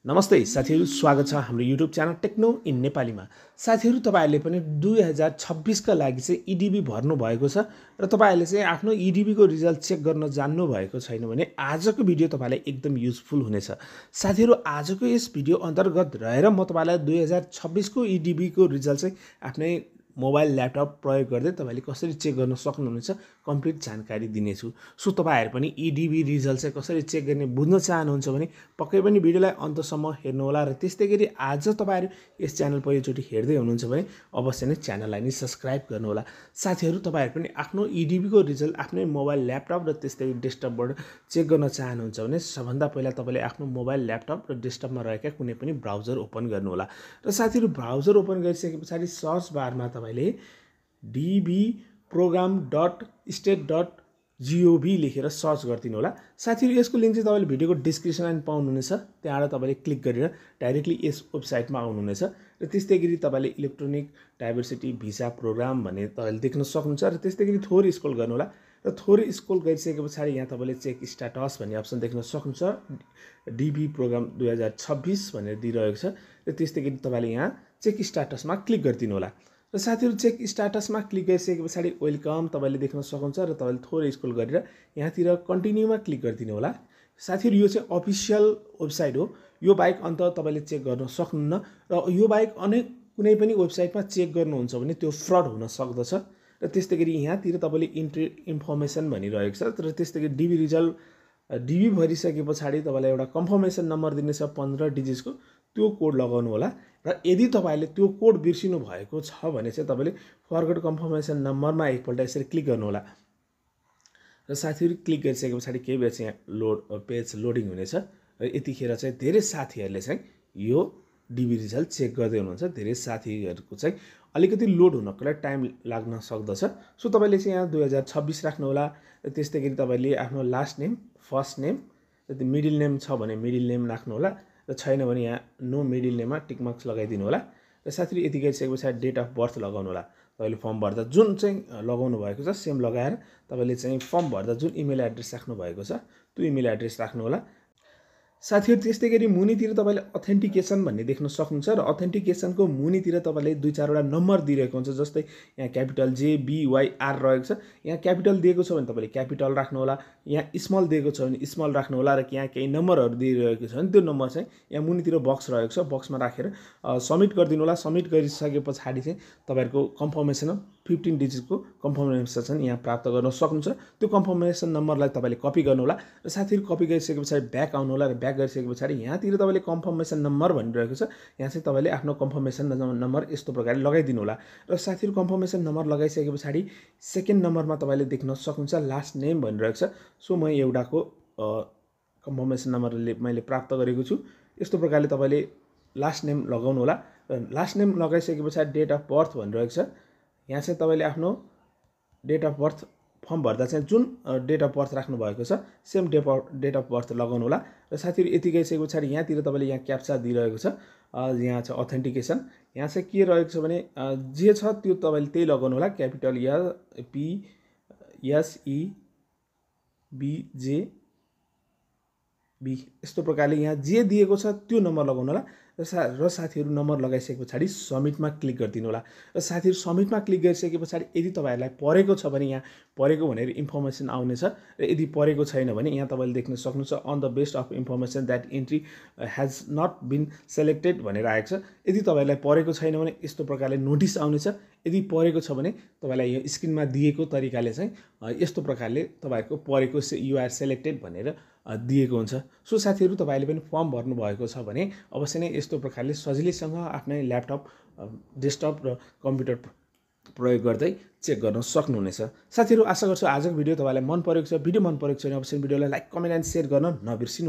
नमस्ते साथीहरु, स्वागत छ हाम्रो YouTube च्यानल टेक्नो इन नेपालीमा। साथीहरु, तपाईहरुले पनि 2026 का लागि चाहिँ EDB भर्नु भएको छ र तपाईहरुले चाहिँ आफ्नो EDB को रिजल्ट चेक गर्न जान्नु भएको छैन भने आजको भिडियो तपाईलाई एकदम युजफुल हुनेछ। साथीहरु, आजको यस भिडियो अन्तर्गत रहेर म तपाईलाई 2026 को EDB को रिजल्ट चाहिँ आफ्नै मोबाइल ल्यापटप प्रयोग गर्दै तपाईले कसरी चेक गर्न सक्नुहुनेछ कम्प्लिट जानकारी दिनेछु। सो तपाईहरु पनि EDB रिजल्ट चाहिँ कसरी चेक गर्ने बुझ्न चाहनुहुन्छ भने पक्कै पनि भिडियोलाई अन्तसम्म हेर्नु होला र त्यसैगरी आज तपाईहरु यस च्यानल पहिलोचोटि हेर्दै हुनुहुन्छ भने अवश्य नै च्यानललाई नि सब्स्क्राइब गर्नु होला। साथीहरु, तपाईहरु पनि आफ्नो EDB को रिजल्ट आफ्नै मोबाइल ल्यापटप र त्यसैगरी डेस्कटपबाट चेक गर्न चाहनुहुन्छ भने सबभन्दा पहिला तपाईले आफ्नो मोबाइल ल्यापटप र डेस्कटपमा रहेका कुनै पनि ब्राउजर ओपन गर्नु होला र साथीहरु ब्राउजर ओपन गरिसकेपछि सर्च बारमा तपाईले dbprogram.state.gov लेखेर सर्च गर्दिनु होला। साथीहरु, यसको लिंक चाहिँ तपाईले भिडियोको डिस्क्रिप्सनमा पाउनुहुनेछ। त्यहाँबाट तपाईले क्लिक गरेर डाइरेक्टली यस वेबसाइटमा आउनुहुनेछ र त्यसैगरी तपाईले इलेक्ट्रोनिक डाइभर्सिटी भिसा प्रोग्राम भन्ने तपाईले देख्न सक्नुहुन्छ र त्यसैगरी थोरै स्क्रल गर्नु होला र थोरै स्क्रल गरिसकेपछि यहाँ तपाईले चेक स्ट्याटस भन्ने अप्सन देख्न सक्नुहुन्छ। DB प्रोग्राम 2026 भनेर दिइरहेको छ र त्यसैगरी तपाईले यहाँ चेक स्ट्याटसमा क्लिक गर्दिनु होला र साथीहरु चेक स्ट्याटसमा क्लिक गरिसकेपछि वेलकम तपाईले देख्न सक्नुहुन्छ र तपाईले थोरै स्क्रल गरेर यहाँतिर कन्टिन्युमा क्लिक गर्दिनु होला। साथीहरु, यो चाहिँ अफिसियल वेबसाइट हो। यो बाहेक अन्त तपाईले चेक गर्न सक्नुहुन्न र यो बाहेक अनेक कुनै पनि वेबसाइटमा चेक गर्नुहुन्छ भने त्यो फ्रड हुन सक्दछ र त्यसैगरी यहाँतिर तपाईले इन्ट्री इन्फर्मेसन भनिरहेको छ र त्यसैगरी DB रिजल्ट DB भरिसकेपछि तपाईलाई एउटा कन्फर्मेसन नम्बर दिनेछ 15 डिजिटको, त्यो कोड लगाउनु होला र यदि तपाईले त्यो कोड बिर्सिनु भएको छ भने चाहिँ तपाईले फरगट कन्फर्मेसन नम्बरमा एकपल्ट यसरी क्लिक गर्नु होला र साथीहरु क्लिक गरिसकेपछि केही बेर चाहिँ पेज लोडिङ हुनेछ र यतिखेर चाहिँ धेरै साथीहरुले चाहिँ यो DB रिजल्ट चेक गर्दै हुनुहुन्छ। धेरै साथीहरुको चाहिँ अलिकति लोड हुनको लागि टाइम लाग्न सक्दछ। सो तपाईले चाहिँ यहाँ 2026 राख्नु होला र त्यसैगरी तपाईले आफ्नो लास्ट नेम, फर्स्ट नेम, यदि मिडल नेम छ भने मिडल नेम राख्नु होला र छैन भने यहाँ नो मिडल नेममा टिक मार्क्स लगाइदिनु होला र साथीहरु यति गरिसकेपछि डेट अफ बर्थ लगाउनु होला। तपाईले फर्म भर्दा जुन चाहिँ लगाउनु भएको छ सेम लगाएर तपाईले चाहिँ फर्म भर्दा जुन इमेल एड्रेस राख्नु भएको छ त्यो इमेल एड्रेस राख्नु होला। साथीहरु, त्यसैगरी मुनितिर तपाईले अथेन्टिकेसन भन्ने देख्न सक्नुहुन्छ र अथेन्टिकेसनको मुनितिर तपाईले 2-4 वटा नम्बर दिइरहेको हुन्छ। जस्तै यहाँ क्यापिटल JBYR रहेको छ, यहाँ क्यापिटल दिएको छ भने तपाईले क्यापिटल राख्नु होला, यहाँ स्मल दिएको छ भने स्मल राख्नु होला र यहाँ केही नम्बरहरु दिइरहेको छ भने त्यो नम्बर चाहिँ यहाँ मुनितिर बक्स रहेको छ, बक्समा राखेर सबमिट गरिदिनु होला। सबमिट गरिसकेपछि चाहिँ तपाईहरुको कन्फर्मेसन 15 डिजिटको कन्फर्मेसन यहाँ प्राप्त गर्न सक्नुहुन्छ। त्यो कन्फर्मेसन नम्बरलाई तपाईले कपी गर्नु होला र साथीहरु कपी गरिसकेपछि ब्याक आउनु होला र ब्याक गरिसकेपछि यहाँतिर तपाईले कन्फर्मेसन नम्बर भनिरहेको छ, यहाँ चाहिँ तपाईले आफ्नो कन्फर्मेसन नम्बर यस्तो प्रकारले लगाइदिनु होला र साथीहरु कन्फर्मेसन नम्बर लगाइसकेपछि सेकेन्ड नम्बरमा तपाईले देख्न सक्नुहुन्छ लास्ट नेम भनिरहेको छ। सो म एउटाको कन्फर्मेसन नम्बरले मैले प्राप्त गरेको छु। यस्तो प्रकारले तपाईले लास्ट नेम लगाउनु होला र लास्ट नेम लगाइसकेपछि डेट अफ बर्थ भनिरहेको छ। यहाँ चाहिँ तपाईले आफ्नो डेट अफ बर्थ फर्म भर्दा चाहिँ जुन डेट अफ बर्थ राख्नु भएको छ सेम डेट अफ बर्थ लगाउनु होला र साथीहरु यति गइसकेपछि यहाँतिर तपाईले यहाँ क्याप्चा दिइरहेको छ। यहाँ चाहिँ अथेन्टिकेसन, यहाँ चाहिँ के रहेको छ भने जे छ त्यो तपाईले त्यही लगाउनु होला। क्यापिटल PSEBJB यस्तो प्रकारले यहाँ जे दिएको छ त्यो नम्बर लगाउनु होला र साथीहरु नम्बर लगाइसकेपछि सबमिटमा क्लिक गरिदिनु होला र साथीहरु सबमिटमा क्लिक गरिसकेपछि यदि तपाईहरुलाई परेको छ भने यहाँ परेको भनेर इन्फर्मेसन आउनेछ र यदि परेको छैन भने यहाँ तपाईले देख्न सक्नुहुन्छ on the best of information that entry has not been selected भनेर आएको छ। यदि तपाईहरुलाई परेको छैन भने यस्तो प्रकारले नोटिस आउनेछ। यदि परेको छ भने तपाईलाई यो स्क्रिनमा दिएको तरिकाले चाहिँ यस्तो प्रकारले तपाईहरुको परेको यु आर सेलेक्टेड भनेर दिएको हुन्छ। सो साथीहरु, तपाईले पनि फर्म भर्नु भएको छ भने अवश्य नै यस्तो प्रकारले सजिलैसँग आफ्नै ल्यापटप, डेस्कटप र कम्प्युटर प्रयोग गर्दै चेक गर्न सक्नुहुनेछ। साथीहरु, आशा गर्छु आजको भिडियो तपाईलाई मन परेको छ। भिडियो मन परेको छ भने अवश्य भिडियोलाई लाइक, कमेन्ट एन्ड शेयर गर्न नबिर्सिनु।